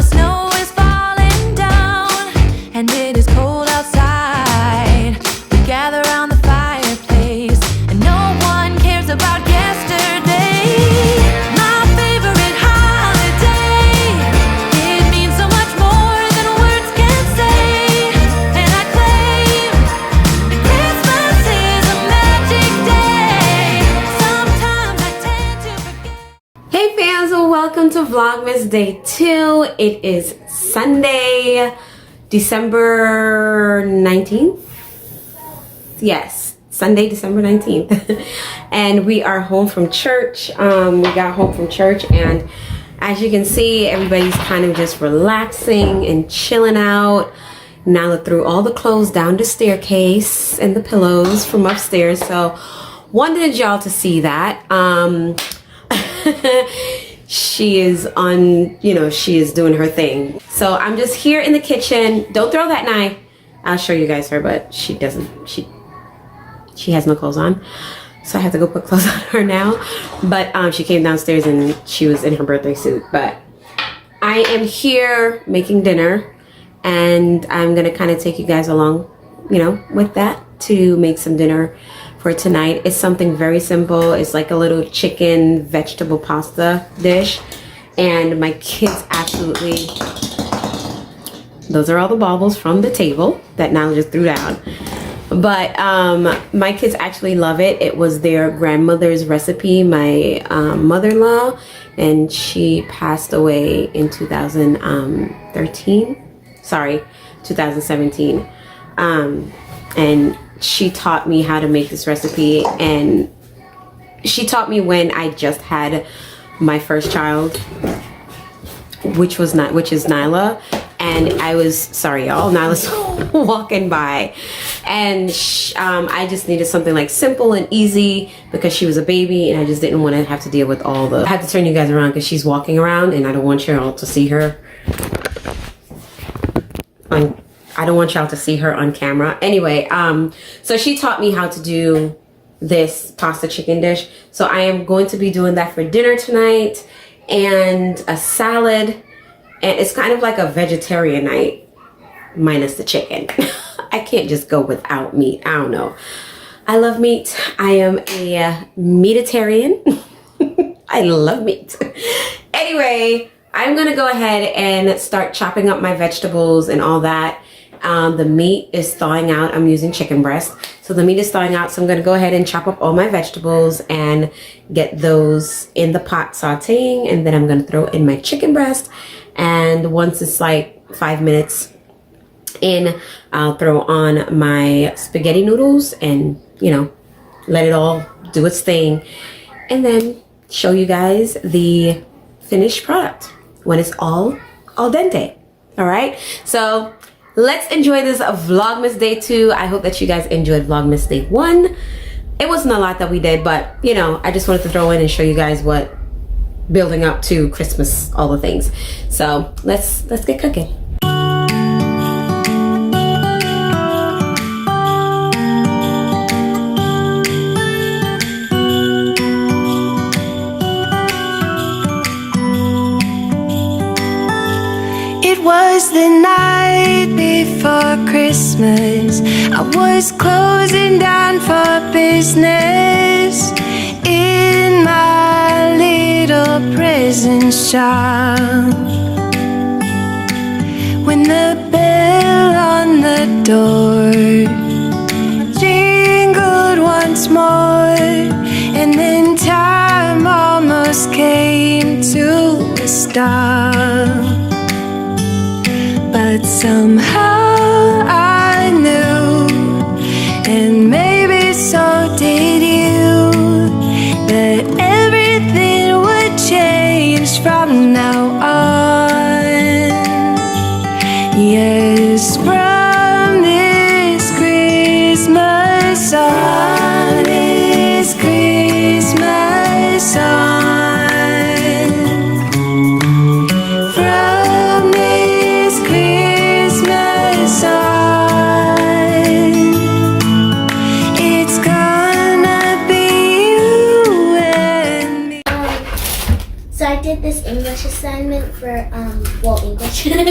snow is falling down and it is cold outside. We gather around the fireplace and no one cares about yesterday. My favorite holiday, it means so much more than words can say. And I claim that Christmas is a magic day. Sometimes I tend to forget. Hey fans, welcome to Vlogmas Day 2. It is Sunday, December 19th. Yes, Sunday, December 19th. And we are home from church. We got home from church and as you can see, everybody's kind of just relaxing and chilling out. Now I threw all the clothes down the staircase and the pillows from upstairs. So wanted y'all to see that. She is on, she is doing her thing. So I'm just here in the kitchen. Don't throw that knife. I'll show you guys her, but she doesn't, she has no clothes on. So I have to go put clothes on her now. But she came downstairs and she was in her birthday suit. But I am here making dinner and I'm gonna kind of take you guys along, with that to make some dinner for tonight. It's something very simple. It's like a little chicken vegetable pasta dish. And my kids absolutely, those are all the baubles from the table that Nyla just threw down. But my kids actually love it. It was their grandmother's recipe, my mother-in-law, and she passed away in 2017. And she taught me how to make this recipe, and she taught me when I just had my first child, which is Nyla. And I was, sorry y'all, Nyla's walking by, and I just needed something like simple and easy because she was a baby and I just didn't want to have to deal with all the, I have to turn you guys around because she's walking around and I don't want y'all to see her on camera. Anyway, so she taught me how to do this pasta chicken dish. So I am going to be doing that for dinner tonight, and a salad. And it's kind of like a vegetarian night, minus the chicken. I can't just go without meat. I don't know. I love meat. I am a meatitarian. I love meat. Anyway, I'm gonna go ahead and start chopping up my vegetables and all that. The meat is thawing out. I'm using chicken breast. So the meat is thawing out. So I'm gonna go ahead and chop up all my vegetables and get those in the pot sauteing. And then I'm gonna throw in my chicken breast. And once it's like 5 minutes in, I'll throw on my spaghetti noodles and, let it all do its thing. And then show you guys the finished product when it's all al dente. All right. So let's enjoy this Vlogmas Day 2. I hope that you guys enjoyed Vlogmas Day 1. It wasn't a lot that we did, but, I just wanted to throw in and show you guys what building up to Christmas, all the things. So let's get cooking. It was the night before Christmas. I was closing down for business in my little present shop, when the bell on the door jingled once more, and then time almost came to a stop. But somehow I knew, and maybe so did you, that everything would change from now on. Yes, from this Christmas on, this Christmas on, from this Christmas on, it's gonna be you and me. So I did this in English assignment for English, and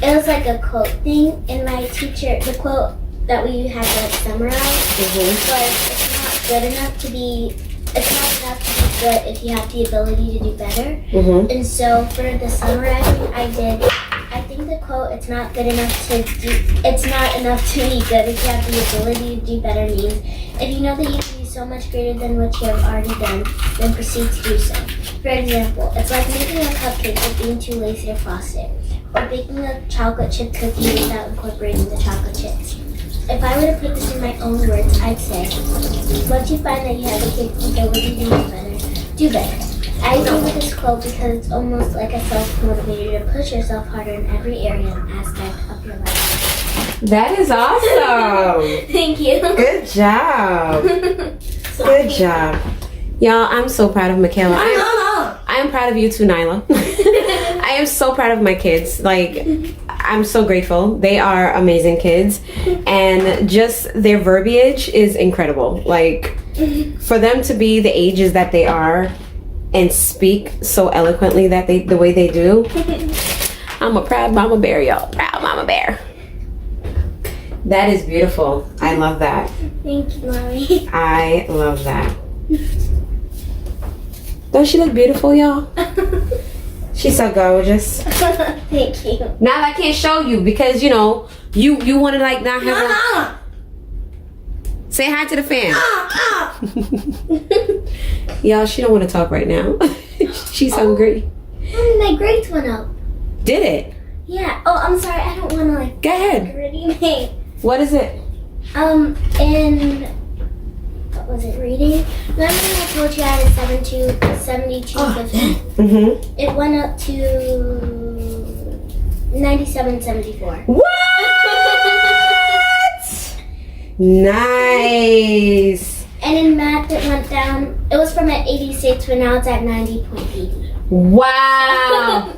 it was like a quote thing, and my teacher, the quote that we had to summarize was, "It's not good enough to be. It's not enough to be good if you have the ability to do better." And so for the summarizing, I think the quote, "It's not good enough to do. It's not enough to be good if you have the ability to do better," means if you know that you can do so much greater than what you have already done, then proceed to do so. For example, it's like making a cupcake but being too lazy to frost it, or baking a chocolate chip cookie without incorporating the chocolate chips. If I were to put this in my own words, I'd say, once you find that you have the capability to do better. I agree with this quote because it's almost like a self-motivator to push yourself harder in every area and aspect of your life. That is awesome. Thank you. Good job. Good job. Y'all, I'm so proud of Michaela. I am proud of you too, Nyla. I am so proud of my kids. Like, I'm so grateful. They are amazing kids. And just their verbiage is incredible. Like, for them to be the ages that they are and speak so eloquently that the way they do, I'm a proud mama bear, y'all. Proud mama bear. That is beautiful. I love that. Thank you, Mommy. I love that. Don't she look beautiful, y'all? She's so gorgeous. Thank you. Now I can't show you because you know you want to like not have. Say hi to the fam. Y'all, she don't want to talk right now. She's hungry. Mommy, my grades went up. Did it? Yeah. Oh, I'm sorry. I don't want to like. Go ahead. Ready? What is it? In what was it? Reading. Remember I told you I had a 7250. It went up to 9774. What? Nice. And in math, it went down. It was from at 86, but now it's at 90.80. Wow.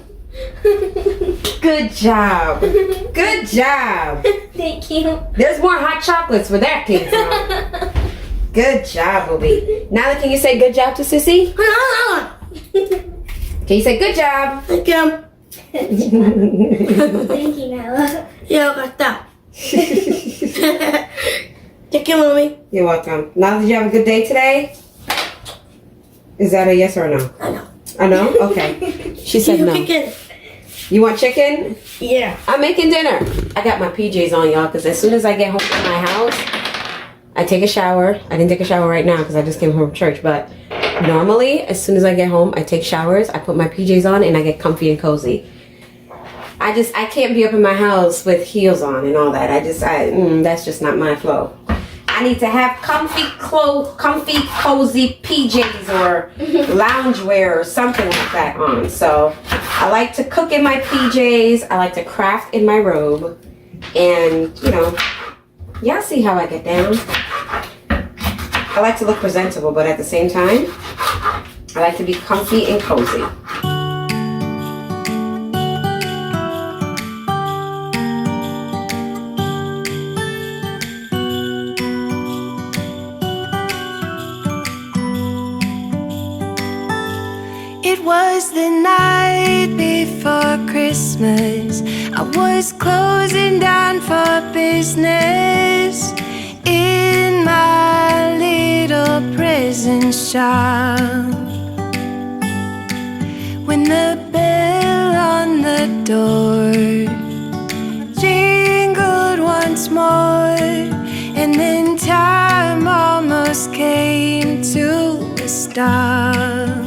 Good job. Good job. Thank you. There's more hot chocolates where that came from. Good job, Bobby. Now can you say good job to Sissy? Can you say good job? Thank you. Thank you, Nella. Yeah, got that. Thank you, Mommy. You're welcome. Now, did you have a good day today? Is that a yes or a no? I know. I know? Okay. She said no. Chicken. You want chicken? Yeah. I'm making dinner. I got my PJs on, y'all, because as soon as I get home to my house, I take a shower. I didn't take a shower right now because I just came home from church, but normally, as soon as I get home, I take showers, I put my PJs on, and I get comfy and cozy. I can't be up in my house with heels on and all that. That's just not my flow. I need to have comfy, cozy PJs or loungewear or something like that on. So I like to cook in my PJs. I like to craft in my robe. And, you know, y'all see how I get down. I like to look presentable, but at the same time, I like to be comfy and cozy. It was the night before Christmas. I was closing down for business in my little prison shop, when the bell on the door jingled once more, and then time almost came to a stop.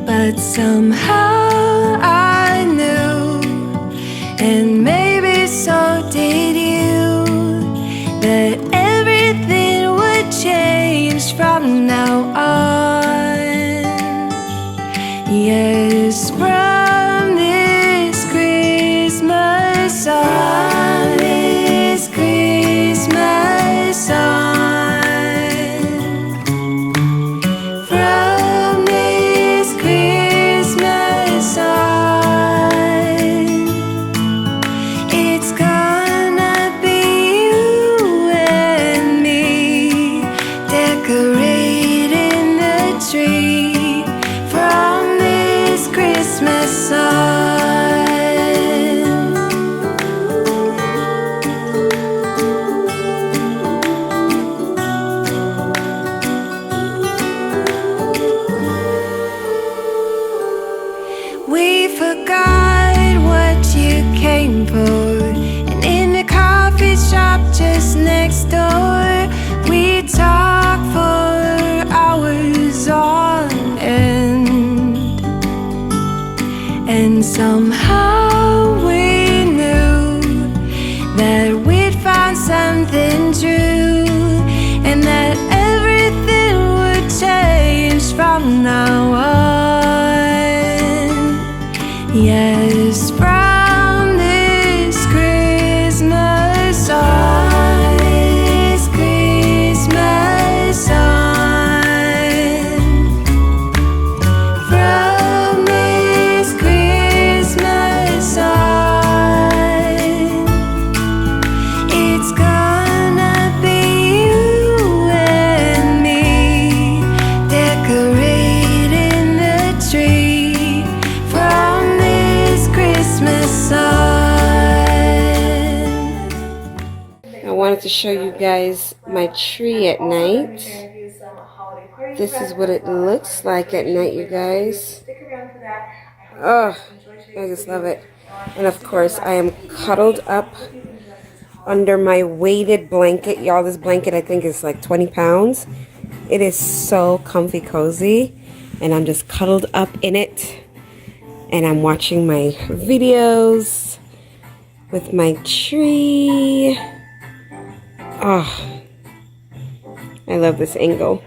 But somehow I knew, and maybe so did you, that everything would change from now on. Yes, from this Christmas on, this Christmas on. Decorated And somehow we knew that we'd found something true, and that everything would change from now on. Yes, from this Christmas on, this Christmas on, from this Christmas on, it's gonna be you and me decorating the tree from this Christmas on. I wanted to show you guys my tree at night. This is what it looks like at night, you guys. Oh, I just love it. And of course, I am cuddled up under my weighted blanket. Y'all, this blanket I think is like 20 pounds. It is so comfy cozy. And I'm just cuddled up in it. And I'm watching my videos with my tree. Oh, I love this angle.